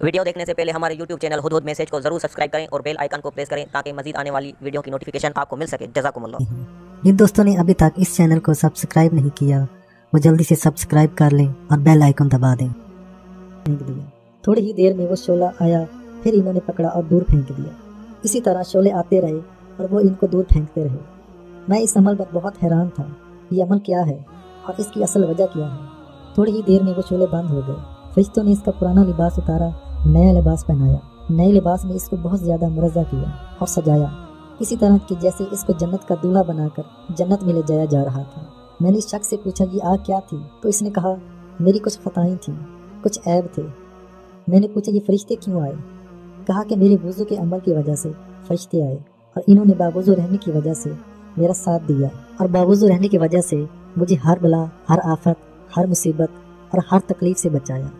Video देखने से पहले हमारे YouTube चैनल हुदहुद मैसेज को जरूर सब्सक्राइब करें और बेल आइकन को प्रेस करें ताकि मजीद आने वाली वीडियो की नोटिफिकेशन आपको मिल सके। जज़ाकुमुल्लाह। जिन दोस्तों ने अभी तक इस चैनल को सब्सक्राइब नहीं किया वो जल्दी से सब्सक्राइब कर लें और बेल आइकन दबा दें। फेंक दिया। थोड़ी ही देर में वो शोला आया, फिर इन्होंने पकड़ा और दूर फेंक दिया। इसी तरह शोले आते रहे और वो इनको दूर फेंकते रहे। मैं इस अमल पर बहुत हैरान था। ये अमल क्या है और इसकी असल वजह क्या है। थोड़ी ही देर में वो शोले बंद हो गए। फरिश्तों ने इसका पुराना लिबास उतारा, नया लिबास पहनाया। नए लिबास में इसको बहुत ज़्यादा मुरज़्ज़ा किया और सजाया, इसी तरह कि जैसे इसको जन्नत का दूल्हा बनाकर जन्नत में ले जाया जा रहा था। मैंने इस शख्स से पूछा ये आग क्या थी, तो इसने कहा मेरी कुछ खताएं थीं, कुछ ऐब थे। मैंने पूछा ये फरिश्ते क्यों आए। कहा कि मेरे वुज़ू के अमल की वजह से फरिश्ते आए और इन्होंने बावुज़ू रहने की वजह से मेरा साथ दिया और बावुज़ू रहने की वजह से मुझे हर बला, हर आफत, हर मुसीबत और हर तकलीफ से बचाया।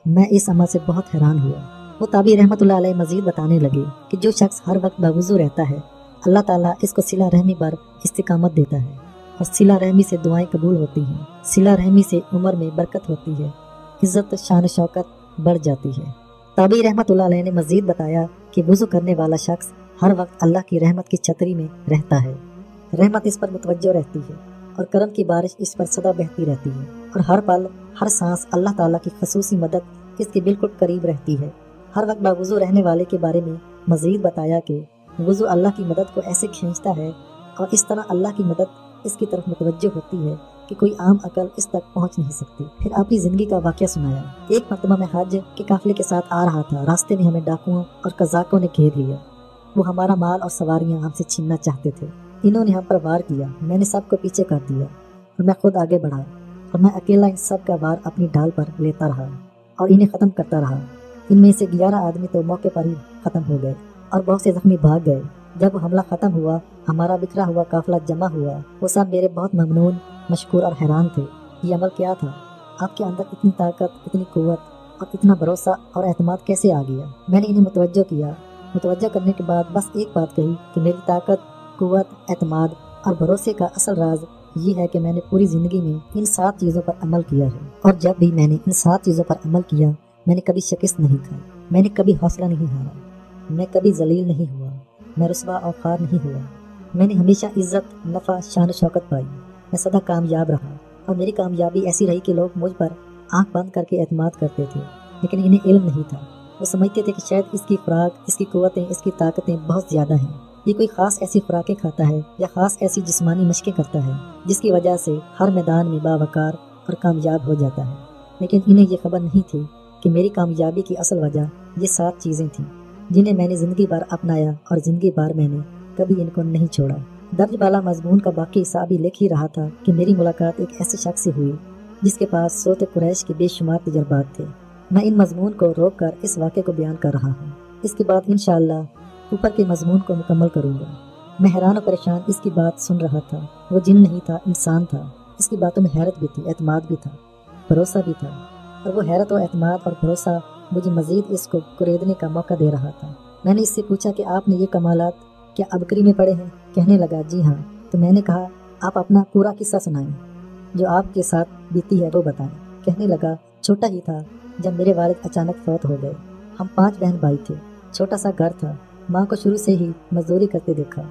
मैं इस अमल से बहुत हैरान हुआ। वो ताबी रहमतुल्लाह अलैह मज़ीद बताने लगे कि जो शख्स हर वक्त बावुज़ू रहता है अल्लाह ताला इसको सिला रहमी पर इस्तिकामत देता है और सिला रहमी से दुआएं कबूल होती हैं। सिला रहमी से उम्र में बरकत होती है, इज़्ज़त शान शौकत बढ़ जाती है। ताबी रहमतुल्लाह अलैह ने मज़ीद बताया कि वुज़ू करने वाला शख्स हर वक्त अल्लाह की रहमत की छतरी में रहता है। रहमत इस पर मुतवज्जो रहती है और करम की बारिश इस पर सदा बहती रहती है और हर पल हर सांस अल्लाह ताला की खसूसी मदद इसके बिल्कुल करीब रहती है। हर वक्त बावुज़ू रहने वाले के बारे में मज़ीद बताया कि वुज़ू अल्लाह की मदद को ऐसे खींचता है और इस तरह अल्लाह की मदद इसकी तरफ मुतवज्जो होती है कि कोई आम अकल इस तक पहुंच नहीं सकती। फिर अपनी ज़िंदगी का वाक़या सुनाया। एक मरतबा मैं हज के काफ़िले के साथ आ रहा था। रास्ते में हमें डाकुओं और कज़ाकों ने घेर लिया। वो हमारा माल और सवारियाँ हमसे छीनना चाहते थे। इन्होंने हम पर वार किया। मैंने सबको पीछे कर दिया और मैं खुद आगे बढ़ा और मैं अकेला इन सब का वार अपनी ढाल पर लेता रहा और इन्हें ख़त्म करता रहा। इनमें से 11 आदमी तो मौके पर ही ख़त्म हो गए और बहुत से ज़ख्मी भाग गए। जब हमला ख़त्म हुआ, हमारा बिखरा हुआ काफिला जमा हुआ। वो सब मेरे बहुत ममनून, मशकूर और हैरान थे। ये अमल क्या था? आपके अंदर इतनी ताकत, इतनी क़ुव्वत और इतना भरोसा और एतमाद कैसे आ गया? मैंने इन्हें मुतवज्जो किया। मुतवज्जो करने के बाद बस एक बात कही कि मेरी ताकत, क़ुव्वत, एतमाद और भरोसे का असल राज ये है कि मैंने पूरी ज़िंदगी में इन 7 चीज़ों पर अमल किया है और जब भी मैंने इन 7 चीज़ों पर अमल किया मैंने कभी शिकस्त नहीं खाई, मैंने कभी हौसला नहीं हारा, मैं कभी जलील नहीं हुआ, मैं रुस्वा और ख़ार नहीं हुआ। मैंने हमेशा इज़्ज़त, नफ़ा, शान शौकत पाई। मैं सदा कामयाब रहा और मेरी कामयाबी ऐसी रही कि लोग मुझ पर आंख बंद करके एतमाद करते थे, लेकिन इन्हें इल्म नहीं था। वो समझते थे कि शायद इसकी खुराक, इसकी क़ुव्वतें, इसकी ताकतें बहुत ज़्यादा हैं। ये कोई ख़ास ऐसी खुराकें खाता है या ख़ास ऐसी जिस्मानी मशक़ें करता है जिसकी वजह से हर मैदान में बावकार और कामयाब हो जाता है। लेकिन इन्हें ये खबर नहीं थी कि मेरी कामयाबी की असल वजह ये 7 चीज़ें थीं जिन्हें मैंने ज़िंदगी भर अपनाया और ज़िंदगी भर मैंने कभी इनको नहीं छोड़ा। दर्ज वाला मज़मून का बाकी हिस्सा भी लिख ही रहा था कि मेरी मुलाकात एक ऐसे शख्स से हुई जिसके पास सोते कुरैश के बेशुमार तजर्बात थे। मैं इन मज़मून को रोक कर इस वाक़े को बयान कर रहा हूँ। इसके बाद इंशाअल्लाह ऊपर के मज़मून को मुकम्मल करूँगा। मैं हैरान और परेशान इसकी बात सुन रहा था। वो जिन नहीं था, इंसान था। इसकी बातों में हैरत भी थी, एतमाद भी था, भरोसा भी था और वो हैरत और एतमाद और भरोसा मुझे मज़ीद इसको कुरेदने का मौका दे रहा था। मैंने इससे पूछा कि आपने ये कमालात क्या अबकरी में पढ़े हैं? कहने लगा जी हाँ। तो मैंने कहा आप अपना पूरा किस्सा सुनाएं, जो आपके साथ बीती है वो बताएं। कहने लगा छोटा ही था जब मेरे वालिद अचानक फौत हो गए। हम 5 बहन भाई थे। छोटा सा घर था। माँ को शुरू से ही मजदूरी करते देखा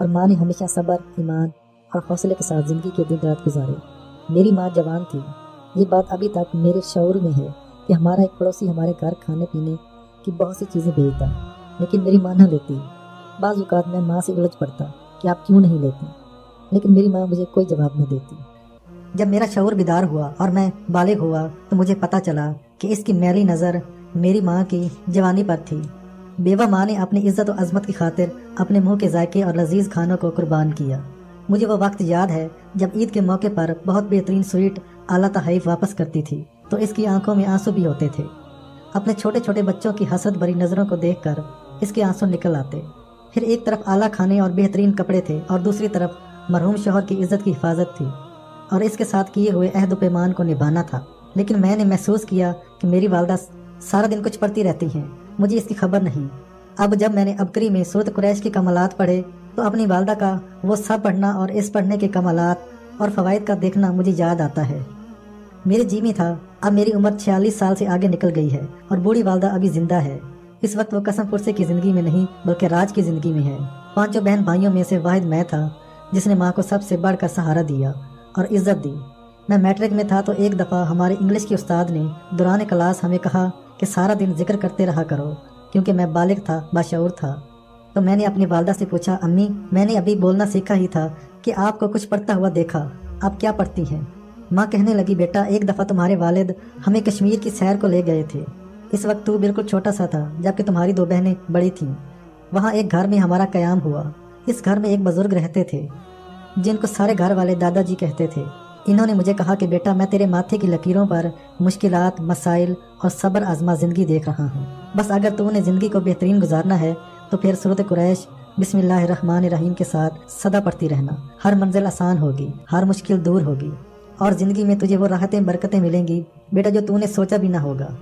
और माँ ने हमेशा सब्र, ईमान और हौसले के साथ ज़िंदगी के दिन रात गुजारे। मेरी माँ जवान थी। ये बात अभी तक मेरे शऊर में है कि हमारा एक पड़ोसी हमारे घर खाने पीने की बहुत सी चीज़ें भेजता, लेकिन मेरी माँ न लेती। बाज़ औक़ात मैं माँ से उलझ पड़ता कि आप क्यों नहीं लेती, लेकिन मेरी माँ मुझे कोई जवाब न देती। जब मेरा शऊर बेदार हुआ और मैं बालिग हुआ तो मुझे पता चला कि इसकी मैली नज़र मेरी माँ की जवानी पर थी। बेवा माँ ने अपनी इज़्ज़त और अज़मत की खातिर अपने मुँह के जायके और लजीज खानों को कुर्बान किया। मुझे वो वक्त याद है जब ईद के मौके पर बहुत बेहतरीन स्वीट आला तहफ़ वापस करती थी तो इसकी आंखों में आंसू भी होते थे। अपने छोटे छोटे बच्चों की हसरत भरी नज़रों को देखकर इसके आंसू निकल आते। फिर एक तरफ आला खाने और बेहतरीन कपड़े थे और दूसरी तरफ मरहूम शौहर की इज़्ज़त की हिफाजत थी और इसके साथ किए हुए अहद पैमान को निभाना था। लेकिन मैंने महसूस किया कि मेरी वालदा सारा दिन कुछ पढ़ती रहती हैं, मुझे इसकी खबर नहीं। अब जब मैंने अबकरी में सूरत कुरैश के कमालात पढ़े तो अपनी वालदा का वो सब पढ़ना और इस पढ़ने के कमालात और फ़वाइद का देखना मुझे याद आता है। मेरे जी में था अब मेरी उम्र 46 साल से आगे निकल गई है और बूढ़ी वालदा अभी जिंदा है। इस वक्त वो कसम पुरसे की जिंदगी में नहीं बल्कि राज की जिंदगी में है। 5 बहन भाइयों में से वाहिद मैं था जिसने माँ को सबसे बढ़कर सहारा दिया और इज्जत दी। मैं मैट्रिक में था तो एक दफ़ा हमारे इंग्लिश के उस्ताद ने दौरान क्लास हमें कहा कि सारा दिन जिक्र करते रहा करो, क्योंकि मैं बालिग था, बाशऊर था। तो मैंने अपनी वालदा से पूछा, अम्मी मैंने अभी बोलना सीखा ही था कि आपको कुछ पढ़ता हुआ देखा, आप क्या पढ़ती हैं? माँ कहने लगी, बेटा एक दफ़ा तुम्हारे वालिद हमें कश्मीर की सैर को ले गए थे। इस वक्त तू बिल्कुल छोटा सा था जबकि तुम्हारी 2 बहनें बड़ी थीं। वहाँ एक घर में हमारा क़याम हुआ। इस घर में एक बुजुर्ग रहते थे जिनको सारे घर वाले दादाजी कहते थे। इन्होंने मुझे कहा कि बेटा मैं तेरे माथे की लकीरों पर मुश्किलात, मसाइल और सब्र आजमा ज़िंदगी देख रहा हूँ। बस अगर तूने ज़िंदगी को बेहतरीन गुजारना है तो फिर सूरत कुरैश बिस्मिल्लाहिर्रहमानिर्रहीम के साथ सदा पढ़ती रहना। हर मंजिल आसान होगी, हर मुश्किल दूर होगी और ज़िंदगी में तुझे वो राहतें बरकतें मिलेंगी बेटा जो तूने सोचा भी ना होगा।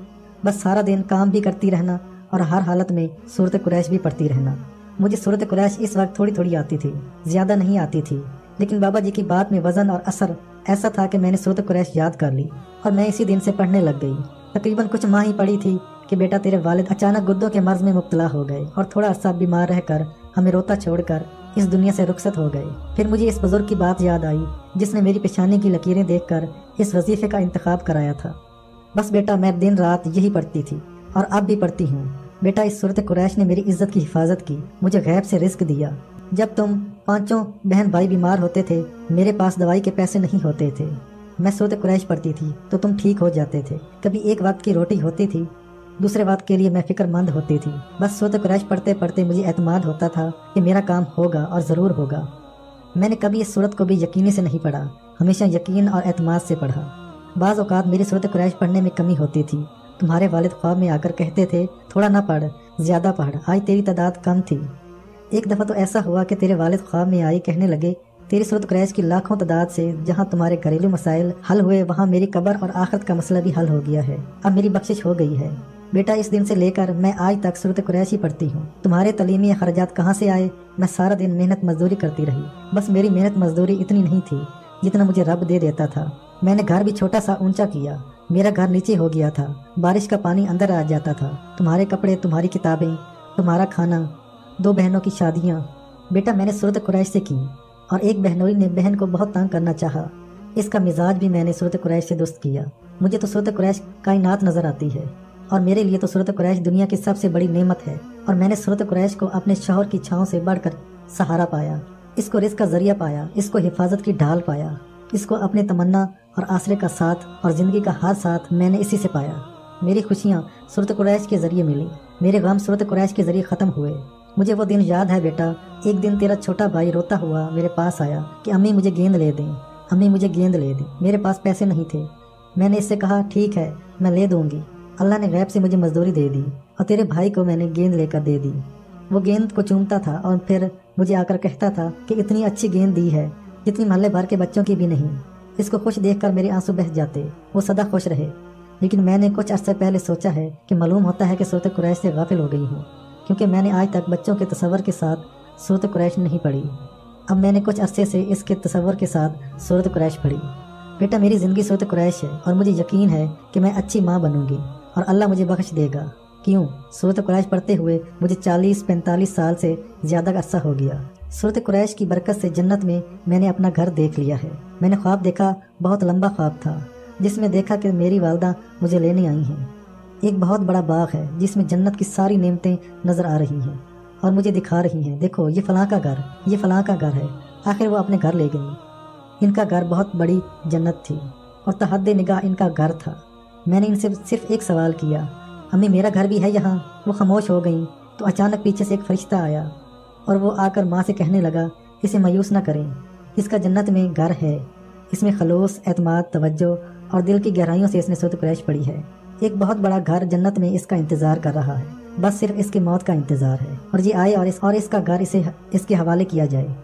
बस सारा दिन काम भी करती रहना और हर हालत में सूरत कुरैश भी पढ़ती रहना। मुझे सूरत कुरैश इस वक्त थोड़ी थोड़ी आती थी, ज़्यादा नहीं आती थी, लेकिन बाबा जी की बात में वज़न और असर ऐसा था कि मैंने सूरत कुरैश याद कर ली और मैं इसी दिन से पढ़ने लग गई। तकरीबन कुछ माह ही पड़ी थी कि बेटा तेरे वालिद अचानक गुर्दों के मर्ज में मुब्तला हो गए और थोड़ा अरसा बीमार रहकर हमें रोता छोड़कर इस दुनिया से रुखसत हो गए। फिर मुझे इस बुजुर्ग की बात याद आई जिसने मेरी पेशानी की लकीरें देखकर इस वजीफे का इंतखाब कराया था। बस बेटा मैं दिन रात यही पढ़ती थी और अब भी पढ़ती हूँ। बेटा इस सूरत कुरैश ने मेरी इज्जत की हिफाजत की, मुझे गैब से रिस्क दिया। जब तुम 5 बहन भाई बीमार होते थे मेरे पास दवाई के पैसे नहीं होते थे, मैं सूरत कुरैश पढ़ती थी तो तुम ठीक हो जाते थे। कभी एक वक्त की रोटी होती थी, दूसरे वक्त के लिए मैं फिक्रमंद होती थी। बस सूरत कुरैश पढ़ते पढ़ते मुझे एतमाद होता था कि मेरा काम होगा और ज़रूर होगा। मैंने कभी इस सूरत को भी यकीनी से नहीं पढ़ा, हमेशा यकीन और एतमाद से पढ़ा। बाज़ औक़ात मेरी सूरत कुरैश पढ़ने में कमी होती थी। तुम्हारे वालिद ख्वाब में आकर कहते थे, थोड़ा ना पढ़, ज़्यादा पढ़, आज तेरी तादाद कम थी। एक दफ़ा तो ऐसा हुआ कि तेरे वालिद ख्वाब में आई, कहने लगे, तेरी सूरत कुरैश की लाखों तादाद से जहाँ तुम्हारे घरेलू मसाइल हल हुए वहाँ मेरी कब्र और आखिरत का मसला भी हल हो गया है। अब मेरी बख्शिश हो गई है। बेटा इस दिन से लेकर मैं आज तक सूरत कुरैश ही पढ़ती हूँ। तुम्हारे तलीमी अखराजात कहाँ से आए? मैं सारा दिन मेहनत मजदूरी करती रही। बस मेरी मेहनत मजदूरी इतनी नहीं थी जितना मुझे रब दे देता था। मैंने घर भी छोटा सा ऊंचा किया, मेरा घर नीचे हो गया था, बारिश का पानी अंदर आ जाता था। तुम्हारे कपड़े, तुम्हारी किताबें, तुम्हारा खाना, 2 बहनों की शादियाँ बेटा मैंने सूरत कुरैश से की। और एक बहनोई ने बहन को बहुत तंग करना चाहा, इसका मिजाज भी मैंने सूरत कुरैश से दुरुस्त किया। मुझे तो सूरत कुरैश कायनात नजर आती है और मेरे लिए तो सूरत कुरैश दुनिया की सबसे बड़ी नेमत है। और मैंने सूरत कुरैश को अपने शौहर की छाँव से बढ़कर सहारा पाया, इसको रिज़्क़ का जरिया पाया, इसको हिफाजत की ढाल पाया, इसको अपने तमन्ना और आसरे का साथ और ज़िंदगी का हर साथ मैंने इसी से पाया। मेरी खुशियाँ सूरत कुरैश के ज़रिए मिली, मेरे गम सूरत कुरैश के ज़रिए ख़त्म हुए। मुझे वो दिन याद है बेटा, एक दिन तेरा छोटा भाई रोता हुआ मेरे पास आया कि अम्मी मुझे गेंद ले दें, अम्मी मुझे गेंद ले दें। मेरे पास पैसे नहीं थे। मैंने इससे कहा, ठीक है मैं ले दूँगी। अल्लाह ने गैब से मुझे मजदूरी दे दी और तेरे भाई को मैंने गेंद लेकर दे दी। वो गेंद को चूमता था और फिर मुझे आकर कहता था कि इतनी अच्छी गेंद दी है जितनी महल्ले भर के बच्चों की भी नहीं। इसको खुश देखकर मेरे आंसू बह जाते। वो सदा खुश रहे। लेकिन मैंने कुछ अर्से पहले सोचा है कि मालूम होता है कि सूरत कुरैश से गाफिल हो गई हूँ, क्योंकि मैंने आज तक बच्चों के तसव्वुर के साथ सूरत कुरैश नहीं पढ़ी। अब मैंने कुछ अरसे से इसके तसव्वुर के साथ सूरत कुरैश पढ़ी। बेटा मेरी ज़िंदगी सूरत कुरैश है और मुझे यकीन है कि मैं अच्छी माँ बनूंगी और अल्लाह मुझे बख्श देगा। क्यों? सूरत कुरैश पढ़ते हुए मुझे 40-45 साल से ज़्यादा अरसा हो गया। सूरत कुरैश की बरकत से जन्नत में मैंने अपना घर देख लिया है। मैंने ख्वाब देखा, बहुत लंबा ख्वाब था, जिसमें देखा कि मेरी वालदा मुझे लेने आई हैं। एक बहुत बड़ा बाग है जिसमें जन्नत की सारी नेमतें नज़र आ रही हैं और मुझे दिखा रही हैं, देखो ये फ़लाँ का घर, ये फ़लाँ का घर है। आखिर वो अपने घर ले गई। इनका घर बहुत बड़ी जन्नत थी और तहद्दे निगाह इनका घर था। मैंने इनसे सिर्फ एक सवाल किया, अम्मी मेरा घर भी है यहाँ? वो खामोश हो गई। तो अचानक पीछे से एक फरिश्ता आया और वो आकर माँ से कहने लगा, इसे मायूस न करें, इसका जन्नत में घर है, इसमें खलूस, एतमाद, तवज्जो और दिल की गहराइयों से इसने सूरत कुरैश पढ़ी है। एक बहुत बड़ा घर जन्नत में इसका इंतज़ार कर रहा है, बस सिर्फ इसकी मौत का इंतज़ार है और ये आए और इसका घर इसके हवाले किया जाए।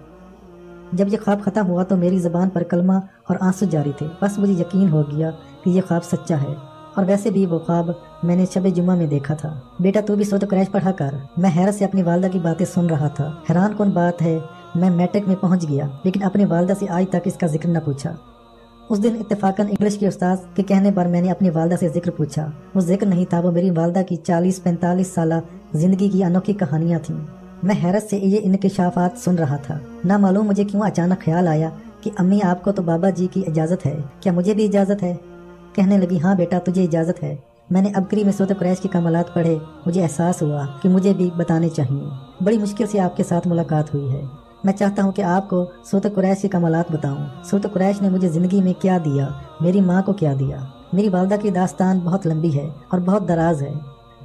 जब ये ख्वाब ख़त्म हुआ तो मेरी ज़बान पर कलमा और आंसू जारी थे। बस मुझे यकीन हो गया कि ये ख्वाब सच्चा है और वैसे भी वो ख्वाब मैंने शब जुमा में देखा था। बेटा तू भी सूरत कुरैश पढ़ा कर। मैं हैरत से अपनी वालदा की बातें सुन रहा था। हैरान कौन बात है, मैं मैट्रिक में पहुंच गया लेकिन अपनी वालदा से आज तक इसका जिक्र न पूछा। उस दिन इत्तेफाकन इंग्लिश के उस्ताद के कहने पर मैंने अपनी वालदा से जिक्र पूछा। वो जिक्र नहीं था, वो मेरी वालदा की 40-45 साल जिंदगी की अनोखी कहानियां थीं। मैं हैरत से ये इंकिशाफात सुन रहा था। ना मालूम मुझे क्यों अचानक ख्याल आया कि अम्मी आपको तो बाबा जी की इजाज़त है, क्या मुझे भी इजाज़त है? कहने लगी, हाँ बेटा तुझे इजाज़त है। मैंने अबकरी में सूरत कुरैश के कमालात पढ़े। मुझे एहसास हुआ कि मुझे भी बताने चाहिए। बड़ी मुश्किल से आपके साथ मुलाकात हुई है। मैं चाहता हूँ कि आपको सूरत कुरैश के कमालात बताऊँ। सूरत कुरैश ने मुझे ज़िंदगी में क्या दिया, मेरी माँ को क्या दिया। मेरी वालदा की दास्तान बहुत लंबी है और बहुत दराज है।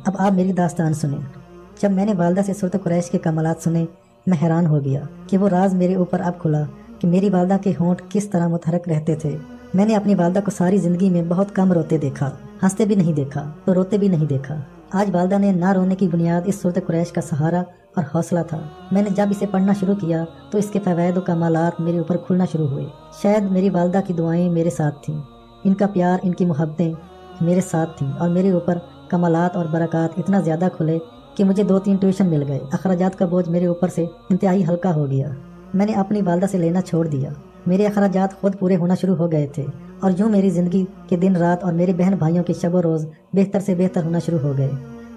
अब आप मेरी दास्तान सुने। जब मैंने वालदा से सूरत कुरैश के कमालात सुने, मैं हैरान हो गया कि वो राज मेरे ऊपर अब खुला कि मेरी वालदा के होंठ किस तरह मुतहरक रहते थे। मैंने अपनी वालदा को सारी जिंदगी में बहुत कम रोते देखा, हंसते भी नहीं देखा तो रोते भी नहीं देखा। आज वालदा ने ना रोने की बुनियाद इस सूरत कुरैश का सहारा और हौसला था। मैंने जब इसे पढ़ना शुरू किया तो इसके फ़वाइद और कमालात मेरे ऊपर खुलना शुरू हुए। शायद मेरी वालदा की दुआएं मेरे साथ थीं, इनका प्यार, इनकी मोहब्बतें मेरे साथ थीं और मेरे ऊपर कमालात और बरक़ात इतना ज़्यादा खुले कि मुझे 2-3 ट्यूशन मिल गए। अखराजात का बोझ मेरे ऊपर से इंतहाई हल्का हो गया। मैंने अपनी वालदा से लेना छोड़ दिया। मेरे अखराजात खुद पूरे होना शुरू हो गए थे और यूँ मेरी ज़िंदगी के दिन रात और मेरे बहन भाइयों के शब रोज़ बेहतर से बेहतर होना शुरू हो गए।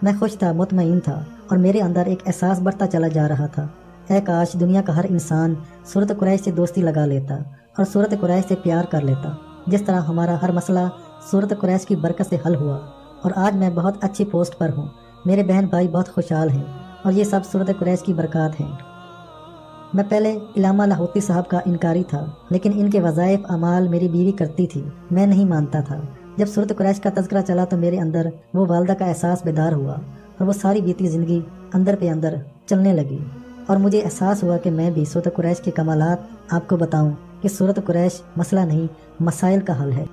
मैं खुश था, मुतमईन था और मेरे अंदर एक एहसास बढ़ता चला जा रहा था। ऐ काश दुनिया का हर इंसान सूरत कुरैश से दोस्ती लगा लेता और सूरत कुरैश से प्यार कर लेता, जिस तरह हमारा हर मसला सूरत कुरैश की बरकत से हल हुआ। और आज मैं बहुत अच्छी पोस्ट पर हूँ, मेरे बहन भाई बहुत खुशहाल हैं और ये सब सूरत कुरैश की बरकत हैं। मैं पहले इलामा लाहौती साहब का इनकारी था, लेकिन इनके वज़ाइफ अमाल मेरी बीवी करती थी, मैं नहीं मानता था। जब सूरत कुरैश का तज़किरा चला तो मेरे अंदर वो वालदा का एहसास बेदार हुआ और वो सारी बीती ज़िंदगी अंदर पे अंदर चलने लगी और मुझे एहसास हुआ कि मैं भी सूरत कुरैश के कमालात आपको बताऊं कि सूरत कुरैश मसला नहीं, मसाइल का हल है।